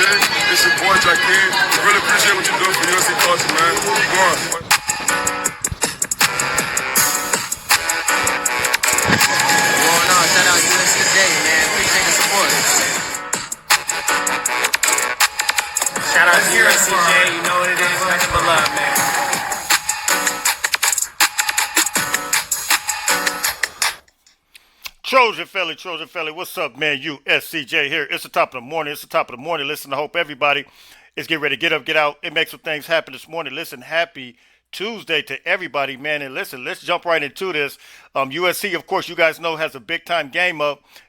today. It's your boy Jakeem. Really appreciate what you're doing for USC culture, man. Keep going. Going on, shout out USC today, man. Appreciate the support. Shout out to USCJ, you know what it is, nothing but love, man. Trojan Felly, what's up, man? USCJ here. It's the top of the morning. Listen, I hope everybody is getting ready to get up, get out, and make some things happen this morning. Listen, happy Tuesday to everybody, man. And listen, let's jump right into this. USC, of course, you guys know, has a big time game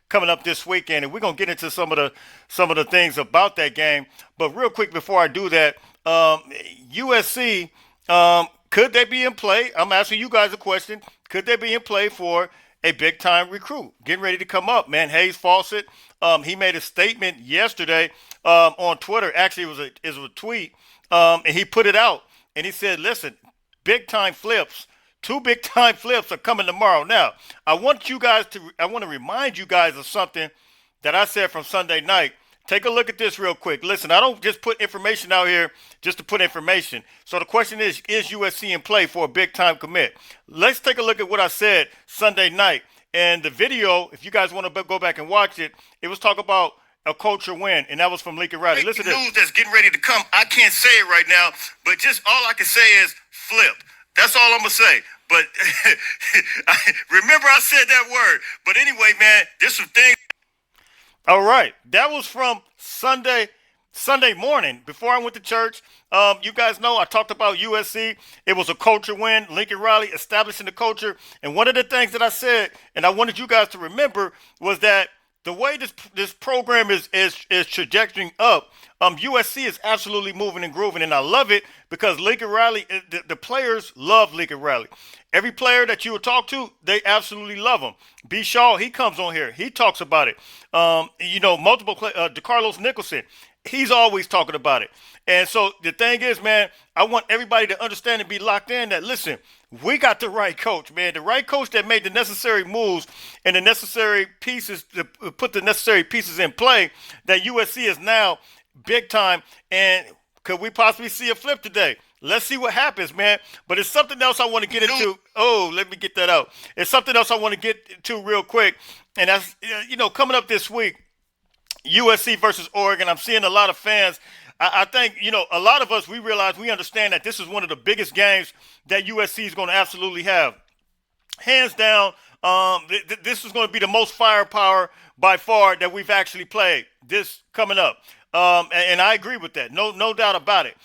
coming up this weekend, and we're gonna get into some of the things about that game. But real quick before I do that, USC, could they be in play? I'm asking you guys a question. Could they be in play for a big time recruit getting ready to come up, man? Hayes Fawcett, he made a statement yesterday on Twitter. Actually, it was a tweet, and he put it out, and he said, "Listen, big time flips, 2 big time flips are coming tomorrow." Now, I want to remind you guys of something that I said from Sunday night. Take a look at this real quick. Listen, I don't just put information out here just to put information. So the question is USC in play for a big-time commit? Let's take a look at what I said Sunday night. And the video, if you guys want to go back and watch it, it was talking about a culture win, and that was from Lincoln Riley. Listen to this. News that's getting ready to come. I can't say it right now, but just all I can say is flip. That's all I'm going to say. But remember I said that word. But anyway, man, there's some things. All right, that was from Sunday morning before I went to church. You guys know I talked about USC. It was a culture win. Lincoln Riley establishing the culture. And one of the things that I said, and I wanted you guys to remember, was that the way this program is trajectorying up, USC is absolutely moving and grooving, and I love it because Lincoln Riley, the players love Lincoln Riley. Every player that you will talk to, they absolutely love him. B. Shaw, he comes on here, he talks about it. Multiple DeCarlos Nicholson, he's always talking about it. And so the thing is, man, I want everybody to understand and be locked in that, listen, we got the right coach, man. The right coach that made the necessary moves and the necessary pieces to put the necessary pieces in play, that USC is now big time. And could we possibly see a flip today? Let's see what happens, man. But it's something else I want to get into. Oh, let me get that out. It's something else I want to get to real quick. And that's, coming up this week, USC versus Oregon. I'm seeing a lot of fans. I think, a lot of us, we understand that this is one of the biggest games that USC is going to absolutely have. Hands down, this is going to be the most firepower by far that we've actually played this coming up. And I agree with that. No doubt about it.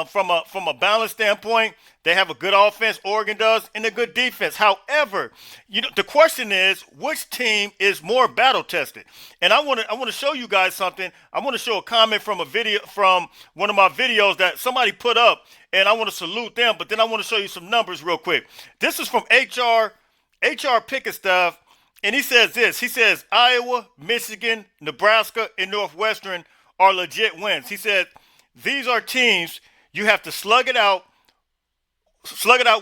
From a balance standpoint, they have a good offense, Oregon does, and a good defense. However, the question is, which team is more battle tested? And I want to show you guys something. I want to show a comment from a video from one of my videos that somebody put up, and I want to salute them. But then I want to show you some numbers real quick. This is from HR Pickenstaff, and he says this. He says Iowa, Michigan, Nebraska, and Northwestern are legit wins. He said these are teams you have to slug it out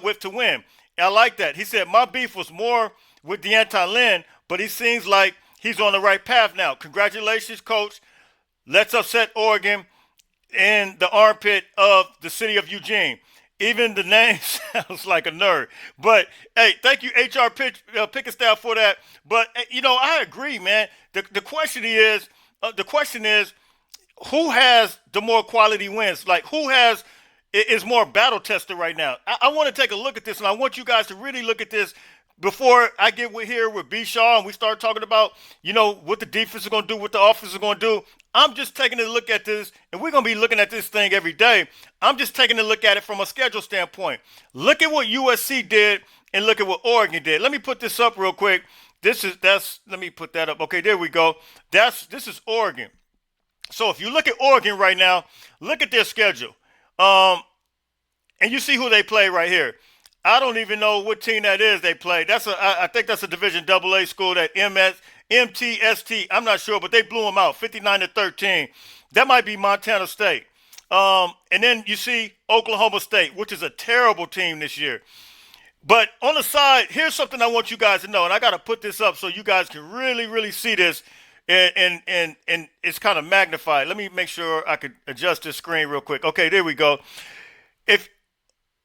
with to win. And I like that. He said, my beef was more with Deanton Lynn, but he seems like he's on the right path now. Congratulations, coach. Let's upset Oregon in the armpit of the city of Eugene. Even the name sounds like a nerd. But, hey, thank you, HR Pickenstaff, for that. But, I agree, man. The question is, who has the more quality wins? Like, who is more battle tested right now? I want to take a look at this, and I want you guys to really look at this before I get here with B. Shaw and we start talking about, what the defense is going to do, what the offense is going to do. I'm just taking a look at this, and we're going to be looking at this thing every day. I'm just taking a look at it from a schedule standpoint. Look at what USC did and look at what Oregon did. Let me put this up real quick. Let me put that up. Okay, there we go. This is Oregon. So if you look at Oregon right now, look at their schedule. And you see who they play right here. I don't even know what team that is they play. I think that's a Division AA school, that MTST. I'm not sure, but they blew them out, 59-13. That might be Montana State. And then you see Oklahoma State, which is a terrible team this year. But on the side, here's something I want you guys to know, and I got to put this up so you guys can really, really see this and it's kind of magnified. Let me make sure I could adjust this screen real quick. Okay, there we go. If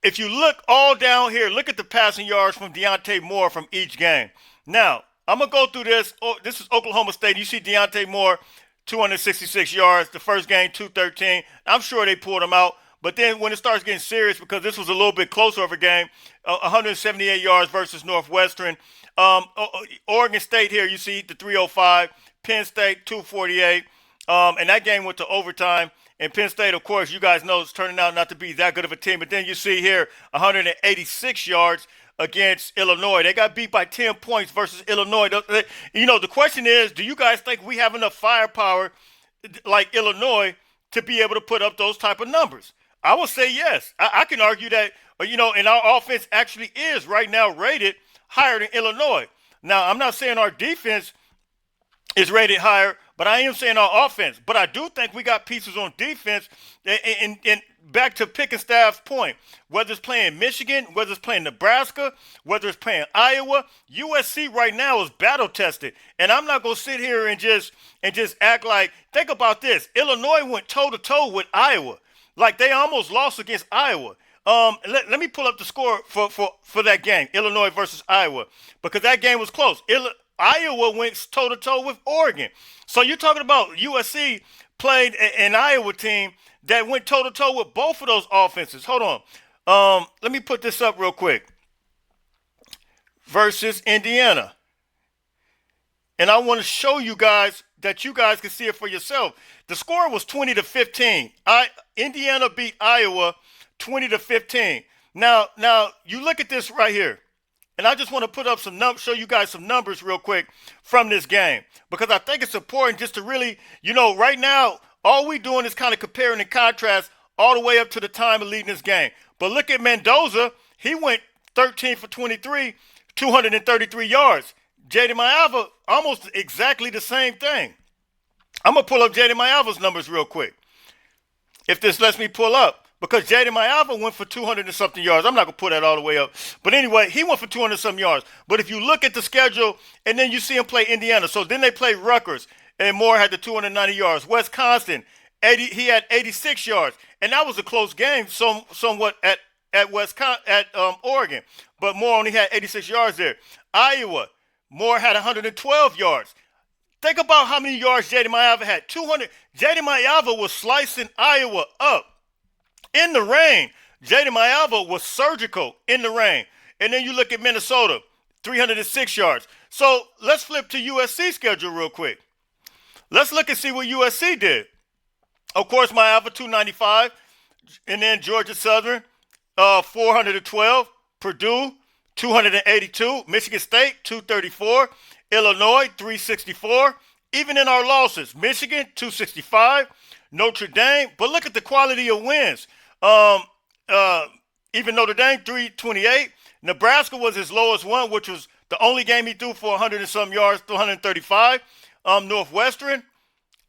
if you look all down here, look at the passing yards from Deontay Moore from each game. Now, I'm going to go through this. Oh, this is Oklahoma State. You see Deontay Moore, 266 yards. The first game, 213. I'm sure they pulled him out. But then when it starts getting serious, because this was a little bit closer of a game, 178 yards versus Northwestern. Oregon State here, you see the 305. Penn State, 248. And that game went to overtime. And Penn State, of course, you guys know it's turning out not to be that good of a team. But then you see here 186 yards against Illinois. They got beat by 10 points versus Illinois. You know, the question is, do you guys think we have enough firepower like Illinois to be able to put up those type of numbers? I would say yes. I can argue that, you know, and our offense actually is right now rated higher than Illinois. Now, I'm not saying our defense is rated higher, but I am saying our offense. But I do think we got pieces on defense. And back to Pickenstaff's point, whether it's playing Michigan, whether it's playing Nebraska, whether it's playing Iowa, USC right now is battle tested. And I'm not gonna sit here and just act like. Think about this: Illinois went toe to toe with Iowa, like they almost lost against Iowa. Let me pull up the score for that game, Illinois versus Iowa, because that game was close. Iowa went toe-to-toe with Oregon. So you're talking about USC played an Iowa team that went toe-to-toe with both of those offenses. Hold on. Let me put this up real quick. Versus Indiana. And I want to show you guys that you guys can see it for yourself. The score was 20-15. Indiana beat Iowa 20-15. Now you look at this right here. And I just want to put up show you guys some numbers real quick from this game, because I think it's important just to really, you know, right now, all we doing is kind of comparing and contrast all the way up to the time of leading this game. But look at Mendoza. He went 13 for 23, 233 yards. J.D. Mayava, almost exactly the same thing. I'm going to pull up J.D. Mayava's numbers real quick, if this lets me pull up. Because J.D. Mayava went for 200 and something yards. I'm not going to put that all the way up. But anyway, he went for 200 and some yards. But if you look at the schedule, and then you see him play Indiana. So then they play Rutgers, and Moore had the 290 yards. Wisconsin, he had 86 yards. And that was a close game somewhat at Oregon. But Moore only had 86 yards there. Iowa, Moore had 112 yards. Think about how many yards J.D. Mayava had. 200. J.D. Mayava was slicing Iowa up. In the rain, J.D. Mayava was surgical in the rain. And then you look at Minnesota, 306 yards. So let's flip to USC schedule real quick. Let's look and see what USC did. Of course, Mayava, 295. And then Georgia Southern, 412. Purdue, 282. Michigan State, 234. Illinois, 364. Even in our losses, Michigan, 265. Notre Dame, but look at the quality of wins. Even Notre Dame, 328. Nebraska was his lowest one, which was the only game he threw for 100 and some yards, 135. Northwestern,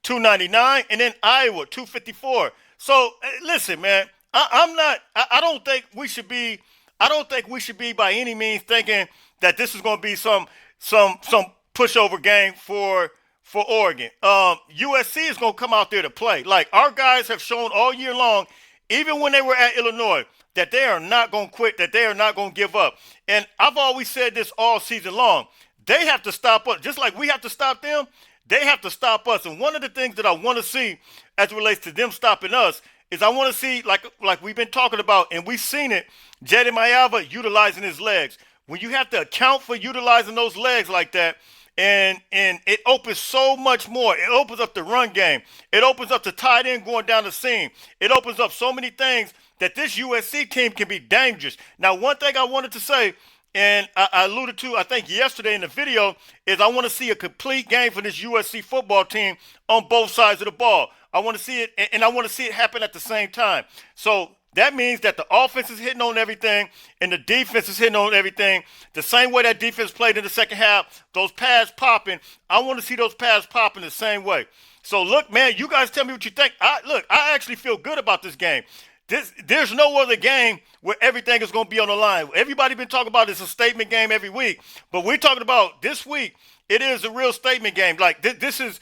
299. And then Iowa, 254. So, listen, man, I don't think we should be by any means thinking that this is going to be some pushover game for Oregon. USC is going to come out there to play. Like, our guys have shown all year long, even when they were at Illinois, that they are not going to quit, that they are not going to give up. And I've always said this all season long. They have to stop us. Just like we have to stop them, they have to stop us. And one of the things that I want to see as it relates to them stopping us is I want to see, like we've been talking about, and we've seen it, J.D. Mayava utilizing his legs. When you have to account for utilizing those legs like that, and it opens so much more. It opens up the run game. It opens up the tight end going down the seam. It opens up so many things that this USC team can be dangerous. Now, one thing I wanted to say, and I alluded to, I think, yesterday in the video, is I want to see a complete game for this USC football team on both sides of the ball. I want to see it, and I want to see it happen at the same time. So that means that the offense is hitting on everything and the defense is hitting on everything. The same way that defense played in the second half, those pads popping, I want to see those pads popping the same way. So, look, man, you guys tell me what you think. I actually feel good about this game. There's no other game where everything is going to be on the line. Everybody been talking about it's a statement game every week, but we're talking about this week it is a real statement game. Like this is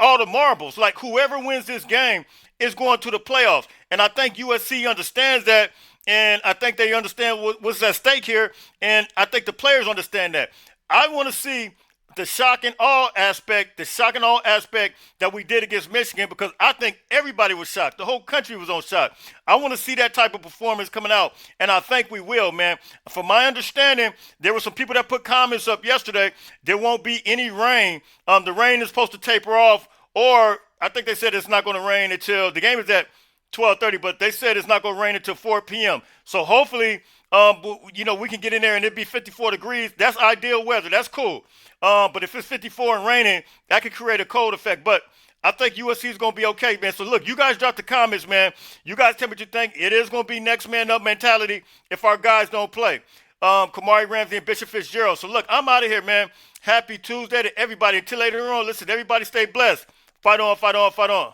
all the marbles. Like whoever wins this game is going to the playoffs, and I think USC understands that, and I think they understand what's at stake here, and I think the players understand that. I want to see the shock and awe aspect that we did against Michigan, because I think everybody was shocked. The whole country was on shock. I want to see that type of performance coming out, and I think we will, man. From my understanding, there were some people that put comments up yesterday. There won't be any rain. The rain is supposed to taper off, or I think they said it's not going to rain until the game is at 12:30, but they said it's not going to rain until 4 p.m. So hopefully, we can get in there and it'd be 54 degrees. That's ideal weather. That's cool. But if it's 54 and raining, that could create a cold effect. But I think USC is going to be okay, man. So look, you guys drop the comments, man. You guys tell me what you think. It is going to be next man up mentality if our guys don't play. Kamari Ramsey and Bishop Fitzgerald. So look, I'm out of here, man. Happy Tuesday to everybody. Until later on, listen, everybody stay blessed. Fight on, fight on, fight on.